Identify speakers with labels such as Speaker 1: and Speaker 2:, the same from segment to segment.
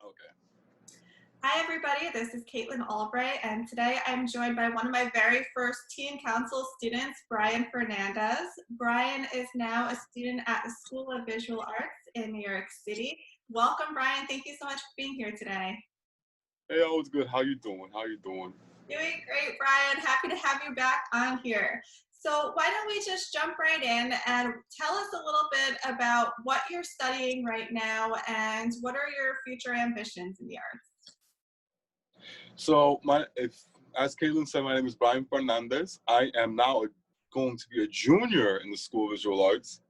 Speaker 1: Okay.
Speaker 2: Hi, everybody. This is Caitlin Albright, and today I'm joined by one of my very first Teen Council students, Bryan Fernandez. Bryan is now a student at the School of Visual Arts in New York City. Welcome, Bryan. Thank you so much for being here today.
Speaker 1: Hey, I was good. How you doing? How you doing?
Speaker 2: Doing great, Bryan. Happy to have you back on here. So why don't we just jump right in and tell us a little bit about what you're studying right now and what are your future ambitions in the arts?
Speaker 1: So, as Caitlin said, my name is Bryan Fernandez. I am now going to be a junior in the School of Visual Arts.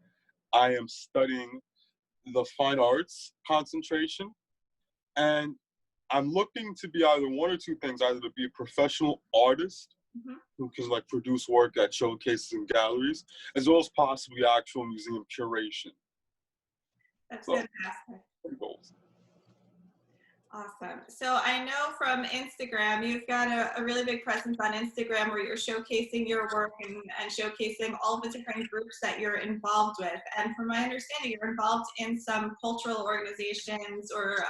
Speaker 1: I am studying the fine arts concentration, and I'm looking to be either one or two things: either to be a professional artist
Speaker 2: Mhm.
Speaker 1: who can like produce work at showcases and galleries, as well as possibly actual museum curation.
Speaker 2: That's
Speaker 1: So,
Speaker 2: fantastic.
Speaker 1: goals.
Speaker 2: Awesome. So I know from Instagram, you've got a really big presence on Instagram where you're showcasing your work and showcasing all the different groups that you're involved with. And from my understanding, you're involved in some cultural organizations or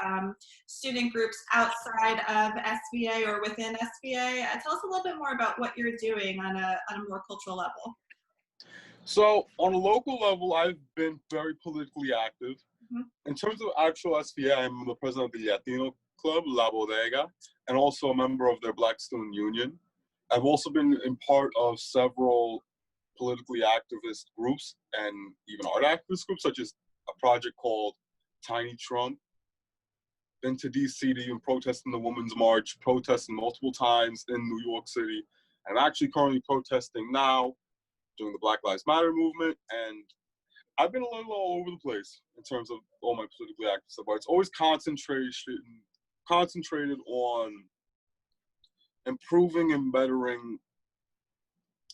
Speaker 2: student groups outside of SVA or within SVA. Tell us a little bit more about what you're doing on a more cultural level.
Speaker 1: So, on a local level, I've been very politically active.
Speaker 2: Mhm.
Speaker 1: In terms of actual SVA, I'm the president of the Latino Club, La Bodega, and also a member of their Black Student Union. I've also been in part of several politically activist groups and even art activist groups, such as a project called Tiny Trump. Been to DC to even protest in the Women's March, protesting multiple times in New York City. I'm actually currently protesting now during the Black Lives Matter movement, and I've been a little all over the place in terms of all my politically active stuff, but it's always concentrated on improving and bettering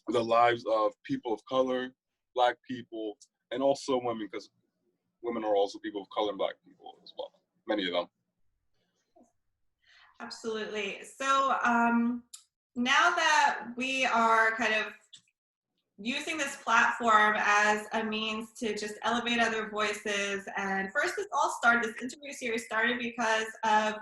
Speaker 1: the lives of people of color, Black people, and also women, because women are also people of color and Black people as well, many of them.
Speaker 2: Absolutely. So now that we are kind of using this platform as a means to just elevate other voices. And first, this interview series started because of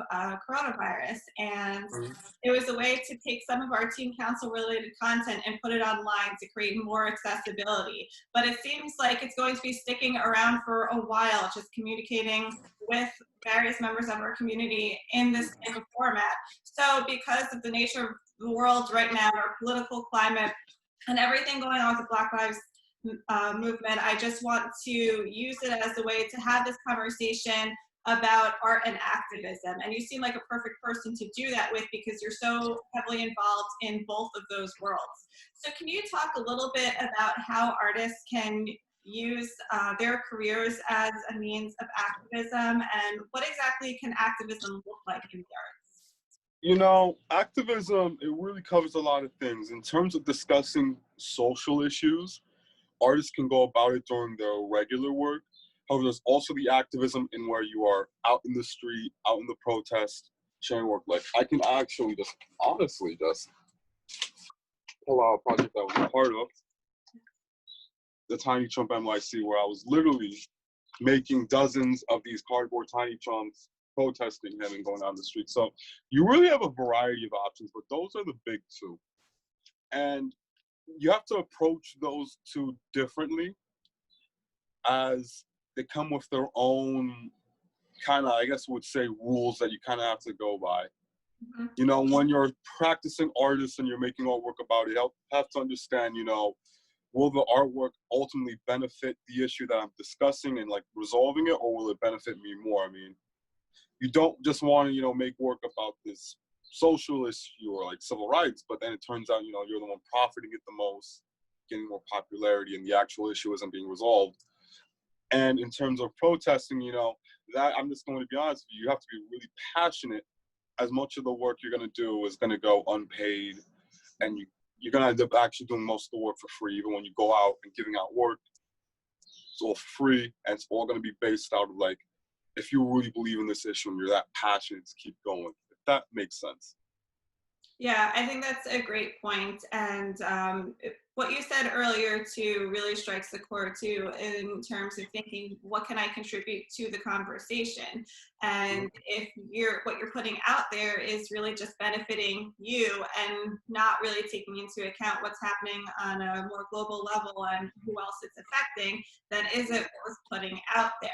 Speaker 2: coronavirus. And
Speaker 1: Mhm.
Speaker 2: it was a way to take some of our Teen Council related content and put it online to create more accessibility. But it seems like it's going to be sticking around for a while, just communicating with various members of our community in this type of format. So because of the nature of the world right now, our political climate, and everything going on with the Black Lives movement, I just want to use it as a way to have this conversation about art and activism. And you seem like a perfect person to do that with because you're so heavily involved in both of those worlds. So can you talk a little bit about how artists can use their careers as a means of activism, and what exactly can activism look like in the arts?
Speaker 1: You know, activism, it really covers a lot of things. In terms of discussing social issues, artists can go about it during their regular work. However, there's also the activism in where you are out in the street, out in the protest, sharing work. Like, I can actually just honestly just pull out a project that I was a part of, the Tiny Trump NYC, where I was literally making dozens of these cardboard tiny trunks, protesting him and going down the street. So you really have a variety of options, but those are the big two. And you have to approach those two differently, as they come with their own kind of, I guess would say, rules that you kind of have to go by.
Speaker 2: Mhm.
Speaker 1: You know, when you're practicing artists and you're making artwork about it, you have to understand, you know, will the artwork ultimately benefit the issue that I'm discussing and like resolving it, or will it benefit me more? I mean, you don't just want to, you know, make work about this social issue or like civil rights, but then it turns out, you know, you're the one profiting it the most, getting more popularity, and the actual issue isn't being resolved. And in terms of protesting, you know, that I'm just going to be honest with you, you have to be really passionate, as much of the work you're going to do is going to go unpaid, and you're going to end up actually doing most of the work for free. Even when you go out and giving out work, it's all free, and it's all going to be based out of like, if you really believe in this issue and you're that passionate to keep going, if that makes sense.
Speaker 2: Yeah, I think that's a great point. And what you said earlier too really strikes the core too, in terms of thinking, what can I contribute to the conversation? And if what you're putting out there is really just benefiting you and not really taking into account what's happening on a more global level and who else it's affecting, then is it worth putting out there?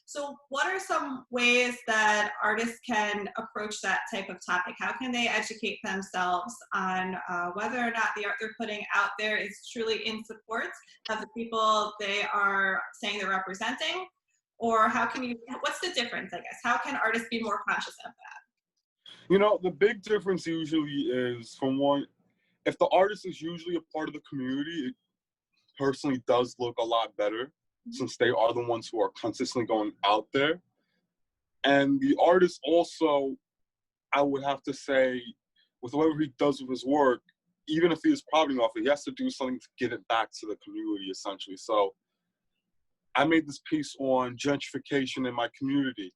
Speaker 2: So, what are some ways that artists can approach that type of topic? How can they educate themselves on whether or not the art they're putting out there is truly in support of the people they are saying they're representing? Or what's the difference, I guess? How can artists be more conscious of
Speaker 1: You know, the big difference usually is from one, if the artist is usually a part of the community, it personally does look a lot better
Speaker 2: that?
Speaker 1: since they are the ones who are consistently going out there. And the artist also, I would have to say, with whatever he does with his work, even if he is profiting off it, he has to do something to get it back to the community, essentially. So I made this piece on gentrification in my community.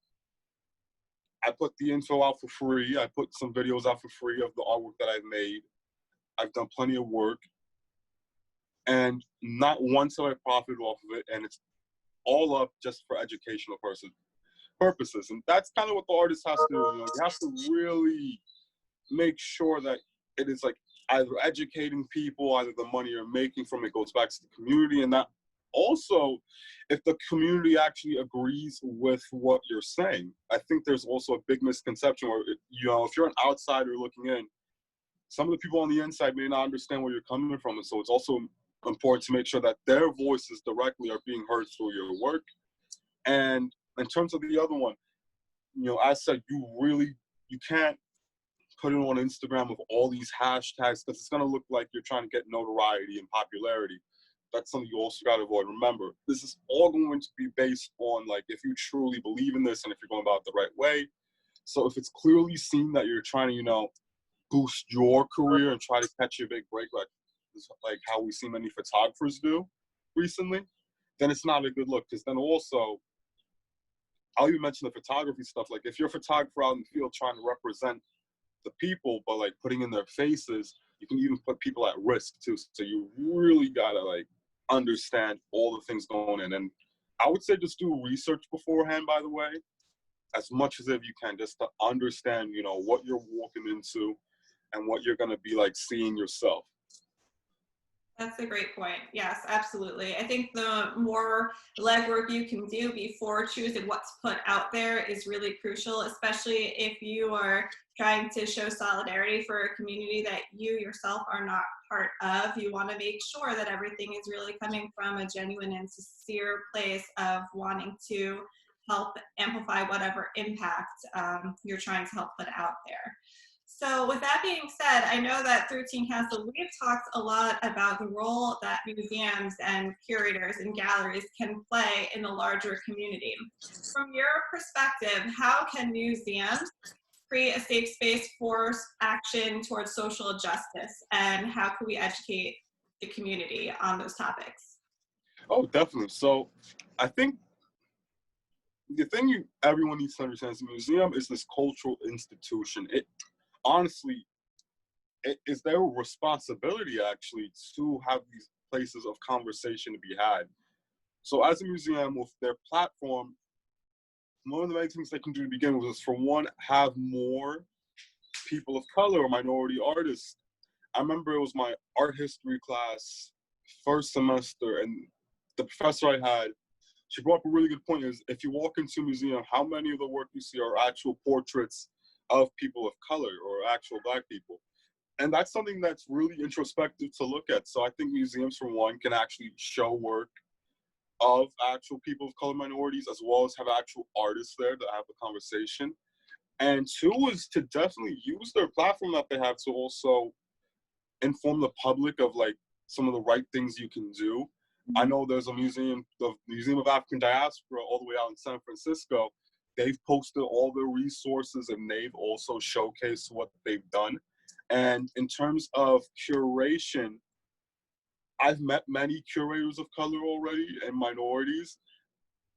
Speaker 1: I put the info out for free. I put some videos out for free of the artwork that I've made. I've done plenty of work, and not once have I profited off of it. And it's all up just for educational purposes. And that's kind of what the artist has to do. You know, you have to really make sure that it is like either educating people, either the money you're making from it goes back to the community, and that also, if the community actually agrees with what you're saying. I think there's also a big misconception where, you know, if you're an outsider looking in, some of the people on the inside may not understand where you're coming from. And so it's also important to make sure that their voices directly are being heard through your work. And in terms of the other one, you know, I said, you can't put it on Instagram with all these hashtags because it's going to look like you're trying to get notoriety and popularity. That's something you also got to avoid. Remember, this is all going to be based on like if you truly believe in this and if you're going about it the right way. So if it's clearly seen that you're trying to, you know, boost your career and try to catch your big break, like how we see many photographers do recently, then it's not a good look. Because then also, I'll even mention the photography stuff. Like if you're a photographer out in the field trying to represent the people, but like putting in their faces, you can even put people at risk too. So you really gotta like understand all the things going in. And I would say just do research beforehand, by the way, as much as if you can, just to understand, you know, what you're walking into and what you're gonna be like seeing yourself.
Speaker 2: That's a great point. Yes, absolutely. I think the more legwork you can do before choosing what's put out there is really crucial, especially if you are trying to show solidarity for a community that you yourself are not part of. You want to make sure that everything is really coming from a genuine and sincere place of wanting to help amplify whatever impact you're trying to help put out there. So, with that being said, I know that through Teen Council, we've talked a lot about the role that museums and curators and galleries can play in the larger community. From your perspective, how can museums create a safe space for action towards social justice, and how can we educate the community on those topics?
Speaker 1: Oh, definitely. So I think the thing everyone needs to understand is the museum is this cultural institution. It honestly, it is their responsibility actually to have these places of conversation to be had. So as a museum with their platform, one of the main things they can do to begin with is, for one, have more people of color or minority artists. I remember it was my art history class first semester, and the professor I had, she brought up a really good point, is if you walk into a museum, how many of the work you see are actual portraits of people of color or actual Black people? And that's something that's really introspective to look at. So I think museums, for one, can actually show work of actual people of color minorities, as well as have actual artists there to have a conversation. And two is to definitely use their platform that they have to also inform the public of like some of the right things you can do. I know there's a museum, the Museum of African Diaspora, all the way out in San Francisco. They've posted all their resources and they've also showcased what they've done. And in terms of curation, I've met many curators of color already and minorities,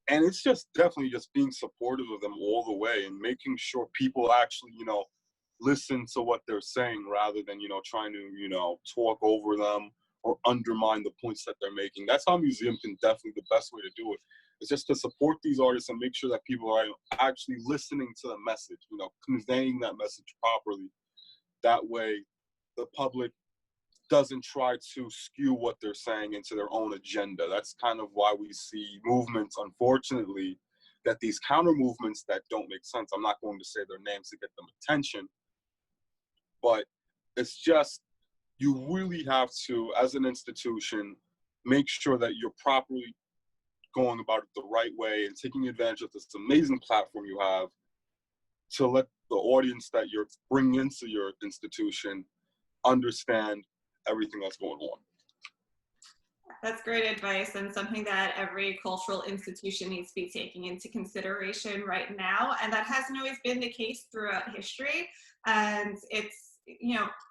Speaker 1: and it's just definitely just being supportive of them all the way and making sure people actually, you know, listen to what they're saying rather than, trying to, talk over them or undermine the points that they're making. That's how a museum can definitely, the best way to do it is just to support these artists and make sure that people are actually listening to the message, conveying that message properly. That way, the public doesn't try to skew what they're saying into their own agenda. That's kind of why we see movements, unfortunately, that these counter movements that don't make sense. I'm not going to say their names to get them attention, but it's just, you really have to, as an institution, make sure that you're properly going about it the right way and taking advantage of this amazing platform you have to let the audience that you're bringing into your institution understand everything that's going on.
Speaker 2: That's great advice, and something that every cultural institution needs to be taking into consideration right now. And that hasn't always been the case throughout history. And it's,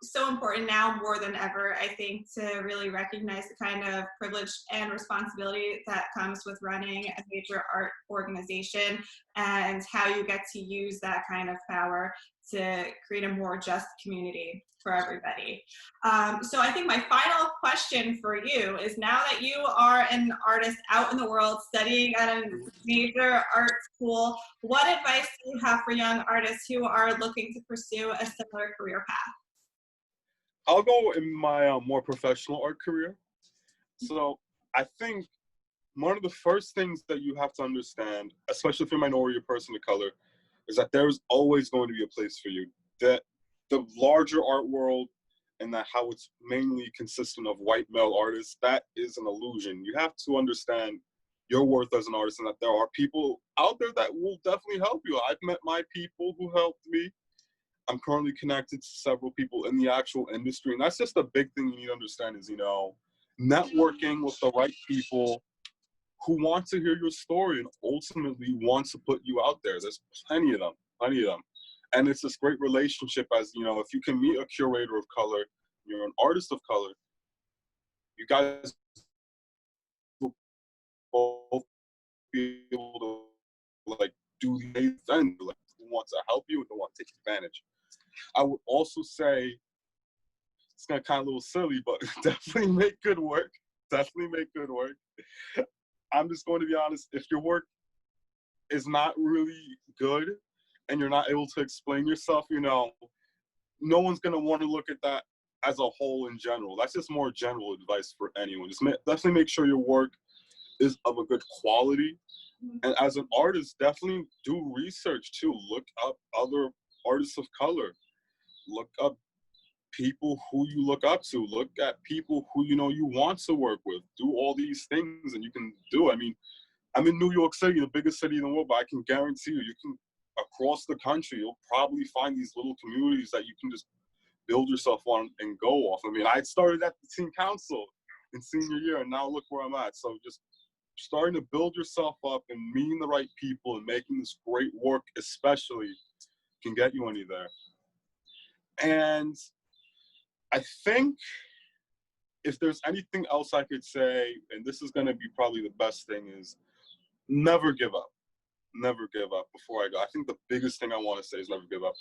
Speaker 2: so important now more than ever, I think, to really recognize the kind of privilege and responsibility that comes with running a major art organization and how you get to use that kind of power to create a more just community for everybody. So I think my final question for you is, now that you are an artist out in the world studying at a major art school, what advice do you have for young artists who are looking to pursue a similar career path?
Speaker 1: I'll go in my more professional art career. So I think one of the first things that you have to understand, especially if you're a minority or person of color, is that there's always going to be a place for you. That the larger art world and that how it's mainly consistent of white male artists, that is an illusion. You have to understand your worth as an artist and that there are people out there that will definitely help you. I've met my people who helped me. I'm currently connected to several people in the actual industry. And that's just a big thing you need to understand is, networking with the right people who want to hear your story and ultimately want to put you out there. There's plenty of them. And it's this great relationship as, if you can meet a curator of color, you're an artist of color, you guys will both be able to do these things, who want to help you and who want to take advantage. I would also say, it's gonna kind of a little silly, but definitely make good work. I'm just going to be honest, if your work is not really good and you're not able to explain yourself, no one's going to want to look at that as a whole in general. That's just more general advice for anyone. Just definitely make sure your work is of a good quality. And as an artist, definitely do research too. Look up other artists of color. Look up people who you look up to. Look at people who you want to work with. Do all these things and you can do it. I mean, I'm in New York City, the biggest city in the world, but I can guarantee you can, across the country, you'll probably find these little communities that you can just build yourself on and go off. I mean, I started at the teen council in senior year, and now look where I'm at. So just starting to build yourself up and meeting the right people and making this great work especially can get you anywhere. And I think if there's anything else I could say, and this is going to be probably the best thing, is never give up. Never give up before I go. I think the biggest thing I want to say is never give up.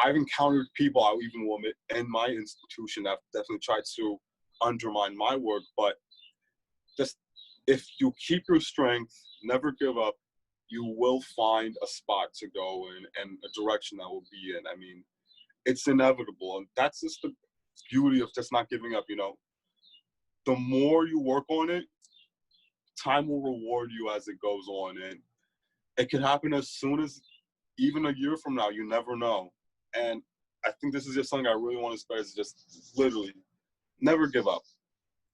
Speaker 1: I've encountered people, I even will admit, in my institution that have definitely tried to undermine my work, but just if you keep your strength, never give up, you will find a spot to go in and a direction that will be in. I mean, it's inevitable. And that's just the beauty of just not giving up, The more you work on it, time will reward you as it goes on. And it could happen as soon as even a year from now. You never know. And I think this is just something I really want to spread, is just literally never give up.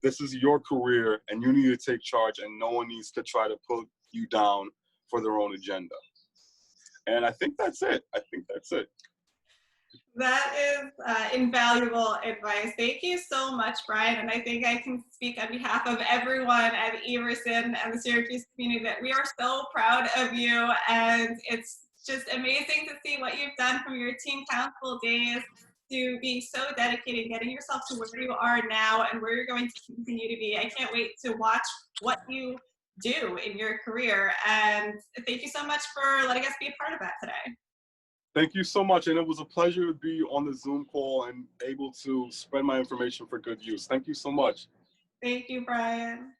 Speaker 1: This is your career and you need to take charge, and no one needs to try to put you down for their own agenda. And I think that's it.
Speaker 2: That is invaluable advice. Thank you so much, Bryan. And I think I can speak on behalf of everyone at Everson and the Syracuse community that we are so proud of you. And it's just amazing to see what you've done from your teen council days to being so dedicated, getting yourself to where you are now and where you're going to continue to be. I can't wait to watch what you do in your career. And thank you so much for letting us be a part of that today.
Speaker 1: Thank you so much. And it was a pleasure to be on the Zoom call and able to spread my information for good use. Thank you so much.
Speaker 2: Thank you, Bryan.